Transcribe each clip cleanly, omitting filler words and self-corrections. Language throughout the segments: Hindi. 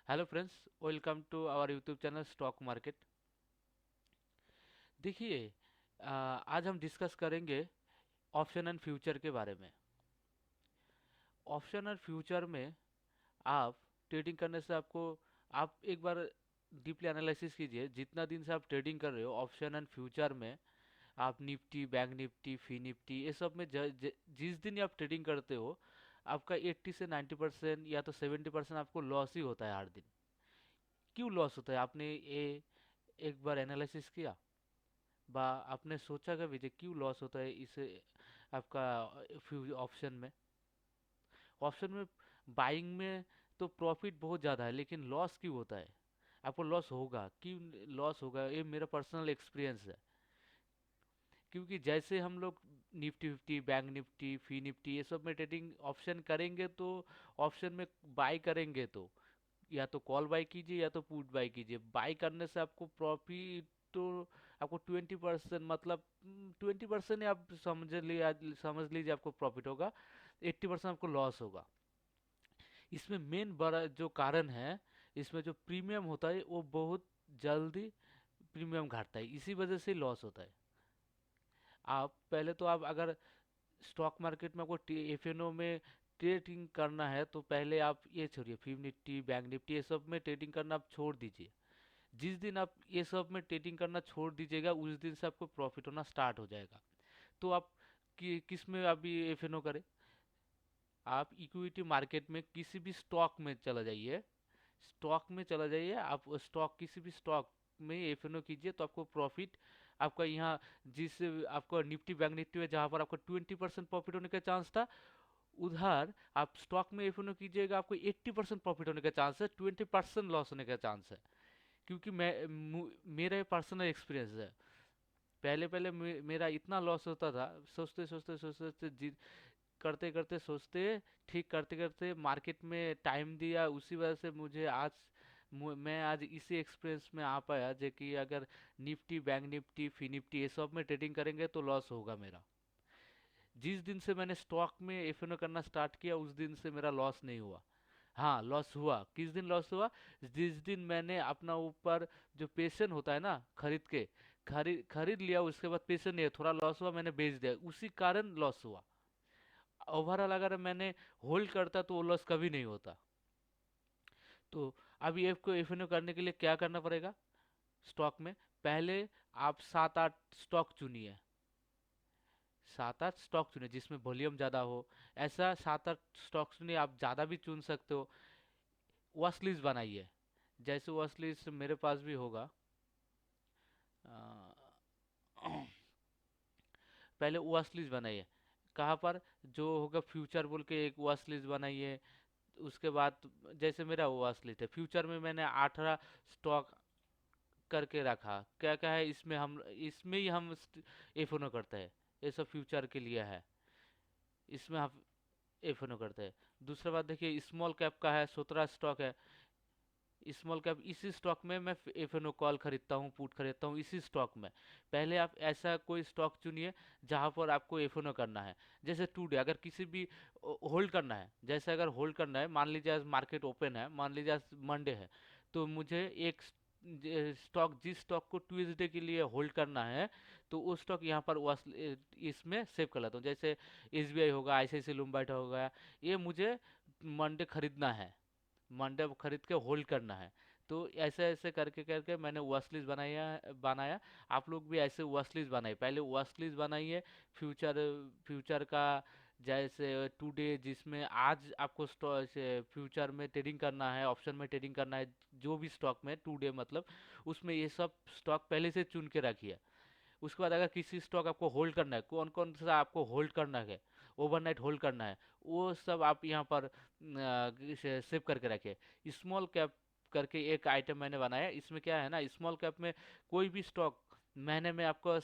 Hello friends, welcome to our YouTube channel stock market. देखिए, आज हम डिस्कस करेंगे ऑप्शन एंड फ्यूचर के बारे में। ऑप्शन और फ्यूचर में आप ट्रेडिंग करने से आपको, आप एक बार डीपली एनालिसिस कीजिए। जितना दिन से आप ट्रेडिंग कर रहे हो ऑप्शन एंड फ्यूचर में, आप निफ्टी, बैंक निफ्टी, फी निफ्टी, ये सब में जिस दिन आप ट्रेडिंग करते हो, आपका 80 से 90% या तो 70% आपको लॉस ही होता है हर दिन। क्यों लॉस होता है, आपने ये एक बार एनालिसिस किया? बा आपने सोचा कभी जे क्यों लॉस होता है इसे आपका फ्यू ऑप्शन में बाइंग में तो प्रॉफिट बहुत ज़्यादा है, लेकिन लॉस क्यों होता है? आपको लॉस होगा, क्यों लॉस होगा, ये मेरा पर्सनल एक्सपीरियंस है। क्योंकि जैसे हम लोग निफ्टी फिफ्टी, बैंक निफ्टी, फी निफ्टी, ये सब में ट्रेडिंग ऑप्शन करेंगे तो ऑप्शन में बाई करेंगे तो या तो कॉल बाई कीजिए या तो पुट बाई कीजिए। बाई करने से आपको प्रॉफिट तो आपको 20%, मतलब 20% आप समझ लीजिए आपको प्रॉफिट होगा, 80% आपको लॉस होगा। इसमें मेन बड़ा जो कारण है, इसमें जो प्रीमियम होता है वो बहुत जल्दी प्रीमियम घटता है, इसी वजह से लॉस होता है। आप पहले तो आप अगर स्टॉक मार्केट में आपको एफएनओ में ट्रेडिंग करना है तो पहले आप ये छोड़िए, फिफ्टी निफ्टी, बैंक निफ्टी, ये सब में ट्रेडिंग करना आप छोड़ दीजिए। जिस दिन आप ये सब में ट्रेडिंग करना छोड़ दीजिएगा उस दिन से आपको प्रॉफिट होना स्टार्ट हो जाएगा। तो आप किस में अभी एफएनओ करें? आप इक्विटी मार्केट में किसी भी स्टॉक में चला जाइए, स्टॉक में चला जाइए, आप स्टॉक किसी भी स्टॉक में एफएनओ कीजिए तो आपको प्रॉफिट, आपका यहाँ जिस आपको निफ्टी बैंक निफ्टी में जहाँ पर आपको 20% प्रॉफिट होने का चांस था, उधर आप स्टॉक में एफएनओ कीजिएगा आपको 80% प्रॉफिट होने का चांस है, 20% लॉस होने का चांस है। क्योंकि मेरा पर्सनल एक्सपीरियंस है। पहले पहले मेरा इतना लॉस होता था, सोचते सोचते सोचते सोचते करते करते सोचते, ठीक करते करते मार्केट में टाइम दिया, उसी वजह से मुझे आज मैं आज इसी एक्सपीरियंस में आ पाया जे कि अगर निफ्टी, बैंक निफ्टी, फी निफ्टी, ये सब में ट्रेडिंग करेंगे तो लॉस होगा मेरा। जिस दिन से मैंने स्टॉक में एफएनओ करना स्टार्ट किया उस दिन से मेरा लॉस नहीं हुआ। हाँ, लॉस हुआ। किस दिन लॉस हुआ? जिस दिन मैंने अपना ऊपर जो पेशन होता है ना, खरीद के खरीद खरीद लिया, उसके बाद पेशन नहीं है, थोड़ा लॉस हुआ, मैंने बेच दिया, उसी कारण लॉस हुआ। ओवरऑल अगर मैंने होल्ड करता तो वो लॉस कभी नहीं होता। तो अब ये को एफएनओ करने के लिए क्या करना पड़ेगा? स्टॉक में पहले आप 7-8 स्टॉक चुनिए, 7-8 स्टॉक चुनिए जिसमें वॉल्यूम ज़्यादा हो। ऐसा 7-8 स्टॉक चुनिए, आप ज़्यादा भी चुन सकते हो। वॉच लिस्ट बनाइए, जैसे वॉच लिस्ट मेरे पास भी होगा। अ, पहले वॉच लिस्ट बनाइए। कहाँ पर? जो होगा फ्यूचर बोल के एक वॉच लिस्ट बनाइए। उसके बाद जैसे मेरा वॉच लिस्ट है, फ्यूचर में मैंने 18 स्टॉक करके रखा। क्या क्या है इसमें? हम इसमें ही हम एफओनो करते हैं, ये सब फ्यूचर के लिए है, इसमें हम एफओनो करते हैं। दूसरा बात देखिए, स्मॉल कैप का है, 17 स्टॉक है। स्मॉल कैप इसी स्टॉक में मैं एफएनओ कॉल खरीदता हूँ, पुट खरीदता हूँ इसी स्टॉक में। पहले आप ऐसा कोई स्टॉक चुनिए जहाँ पर आपको एफएनओ करना है। जैसे टुडे अगर किसी भी होल्ड करना है, जैसे अगर होल्ड करना है, मान लीजिए आज मार्केट ओपन है, मान लीजिए आज मंडे है, तो मुझे एक स्टॉक, जिस स्टॉक को ट्यूसडे के लिए होल्ड करना है, तो वो स्टॉक यहाँ पर इसमें सेव कर लेता हूँ। जैसे एसबीआई होगा, आईसीआईसी लुम्बाइट होगा, ये मुझे मंडे खरीदना है, मंडे खरीद के होल्ड करना है। तो ऐसे ऐसे करके करके मैंने वॉच लिस्ट बनाया। आप लोग भी ऐसे वॉच लिस्ट बनाइए, पहले वॉच लिस्ट बनाइए। फ्यूचर फ्यूचर का, जैसे टुडे जिसमें आज आपको फ्यूचर में ट्रेडिंग करना है, ऑप्शन में ट्रेडिंग करना है, जो भी स्टॉक में टुडे मतलब, उसमें ये सब स्टॉक पहले से चुन के रखिए। उसके बाद अगर किसी स्टॉक आपको होल्ड करना है, कौन कौन सा आपको होल्ड करना है, ओवरनाइट होल्ड करना है, वो सब आप यहाँ पर सेव करके रखिए। स्मॉल कैप करके एक आइटम मैंने बनाया, इसमें क्या है ना, स्मॉल कैप में कोई भी स्टॉक महीने में आपको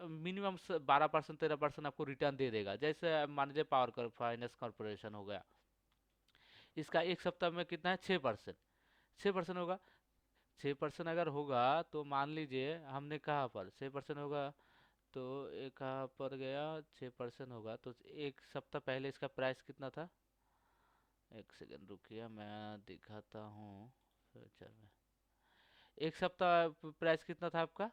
मिनिमम 12% 13% आपको रिटर्न दे देगा। जैसे मान लीजिए पावर फाइनेंस कॉर्पोरेशन हो गया, इसका एक सप्ताह में कितना है? 6%। 6% होगा। 6% अगर होगा तो मान लीजिए हमने कहाँ पर 6% होगा, तो एक कहाँ पर गया, 6% होगा तो एक सप्ताह पहले इसका प्राइस कितना था? एक सेकंड रुकिए, मैं दिखाता हूँ। फ्यूचर में एक सप्ताह प्राइस कितना था आपका?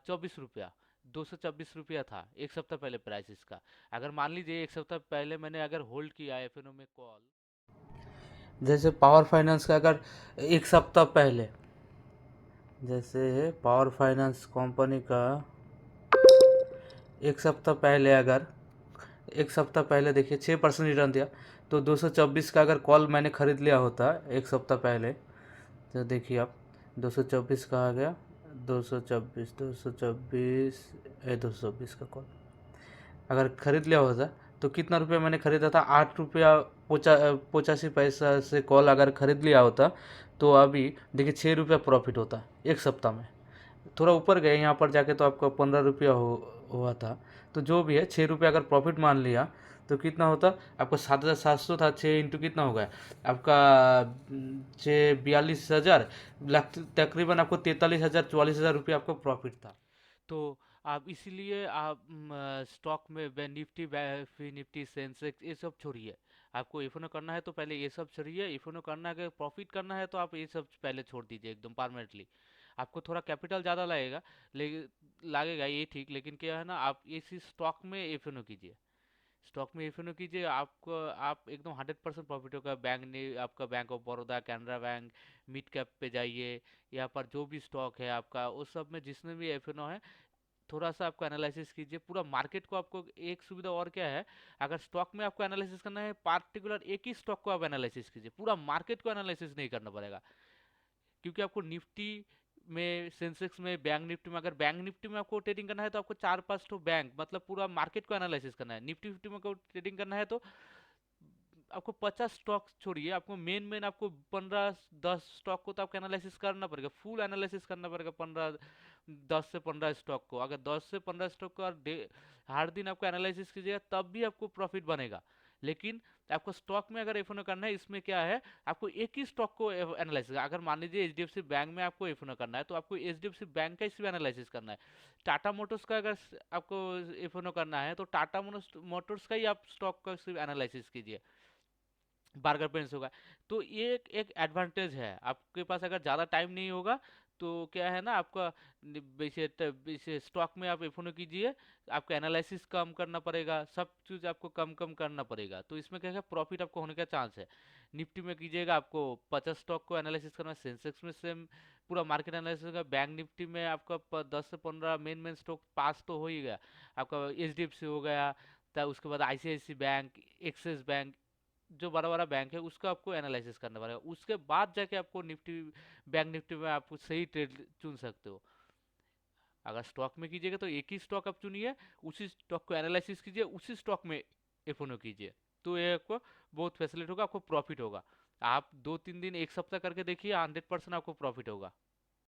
24 रुपया। 226 रुपया था एक सप्ताह पहले प्राइस इसका। अगर मान लीजिए एक सप्ताह पहले मैंने अगर होल्ड किया एफएनओ में कॉल, जैसे पावर फाइनेंस का अगर एक सप्ताह पहले, जैसे पावर फाइनेंस कंपनी का एक सप्ताह पहले अगर, एक सप्ताह पहले देखिए 6% रिटर्न दिया, तो 224 का अगर कॉल मैंने ख़रीद लिया होता एक सप्ताह पहले, तो देखिए आप 224 का आ गया, 224 का कॉल अगर ख़रीद लिया होता तो कितना रुपया मैंने ख़रीदा था? 8 रुपया 85 पैसा से कॉल अगर ख़रीद लिया होता तो अभी देखिए 6 रुपया प्रॉफिट होता एक सप्ताह में। थोड़ा ऊपर गए यहाँ पर जाके तो आपका 15 रुपया हुआ था। तो जो भी है 6 रुपया अगर प्रॉफिट मान लिया तो कितना होता आपका? 7,700 था, 6 इंटू कितना हो गया आपका? 42,000 लाख, तकरीबन आपको 43,000 44,000 रुपया आपको प्रॉफिट था। तो आप इसीलिए आप स्टॉक में निफ्टी निफ्टी सेंसेक्स ये सब छोड़िए। आपको इफनो करना है तो पहले ये सब छोड़िए। इफनो करना है, अगर प्रॉफिट करना है तो आप ये सब पहले छोड़ दीजिए एकदम परमानेंटली। आपको थोड़ा कैपिटल ज़्यादा लगेगा, लेकिन लगेगा ये ठीक, लेकिन क्या है ना, आप इसी स्टॉक में एफएनओ कीजिए। स्टॉक में एफएनओ कीजिए, आपको आप एकदम 100% प्रॉफिट होगा। बैंक ने आपका bank of Baroda, Canara bank, mid cap पे जाइए, यहाँ पर जो भी स्टॉक है आपका उस सब में जिसमें भी एफएनओ है, थोड़ा सा आपको एनालिसिस कीजिए पूरा मार्केट को। आपको एक सुविधा और क्या है, अगर स्टॉक में आपको एनालिसिस करना है, पार्टिकुलर एक ही स्टॉक को आप एनालिसिस कीजिए, पूरा मार्केट को एनालिसिस नहीं करना पड़ेगा। क्योंकि आपको निफ्टी में, सेंसेक्स में, बैंक निफ्टी में, अगर बैंक निफ्टी में आपको ट्रेडिंग करना है तो आपको 4-5 तो बैंक, मतलब पूरा मार्केट को एनालिसिस करना है। निफ्टी फिफ्टी में आपको ट्रेडिंग करना है तो आपको 50 स्टॉक छोड़िए, आपको मेन मेन आपको 15-10 स्टॉक को तो आपको एनालिसिस करना पड़ेगा, फुल एनालिसिस करना पड़ेगा 10 से 15 स्टॉक को। अगर 10 से 15 स्टॉक को हर दिन आपको एनालिसिस कीजिएगा तब भी आपको प्रॉफिट बनेगा। लेकिन आपको स्टॉक में अगर एफओ करना है, इसमें क्या है, आपको एक ही स्टॉक को एनालिसिस, अगर मान लीजिए एचडीएफसी बैंक में आपको एफओ करना है तो आपको एचडीएफसी बैंक का सिर्फ एनालिसिस करना है। टाटा मोटर्स का अगर आपको एफओ करना है तो टाटा मोटर्स का ही आप स्टॉक का सिर्फ एनालिसिस कीजिए, बार्गर पेंस होगा। तो ये एक एडवांटेज है आपके पास। अगर ज़्यादा टाइम नहीं होगा तो क्या है ना, आपका वैसे स्टॉक में आप एफओ कीजिए, आपको एनालिसिस कम करना पड़ेगा, सब चीज़ आपको कम कम करना पड़ेगा, तो इसमें क्या है, प्रॉफिट आपको होने का चांस है। निफ्टी में कीजिएगा, आपको 50 स्टॉक को एनालिसिस करना है, सेंसेक्स में सेम पूरा मार्केट एनालिसिस होगा, बैंक निफ्टी में आपका 10 से 15 मेन मेन स्टॉक पास तो हो ही गया, आपका एच हो गया, तो उसके बाद आईसीआईसी बैंक, एक्सिस बैंक, जो बड़ा बड़ा बैंक है उसका आपको एनालिसिस करना पड़ेगा। उसके बाद जाके आपको निफ्टी, बैंक निफ्टी में आप सही ट्रेड चुन सकते हो। अगर स्टॉक में कीजिएगा तो एक ही स्टॉक आप चुनिए, उसी स्टॉक को एनालिसिस कीजिए, उसी स्टॉक में एफओ कीजिए, तो ये आपको बहुत फैसिलिटी होगा, आपको प्रॉफिट होगा। आप 2-3 दिन, एक सप्ताह करके देखिए, 100% आपको प्रॉफिट होगा।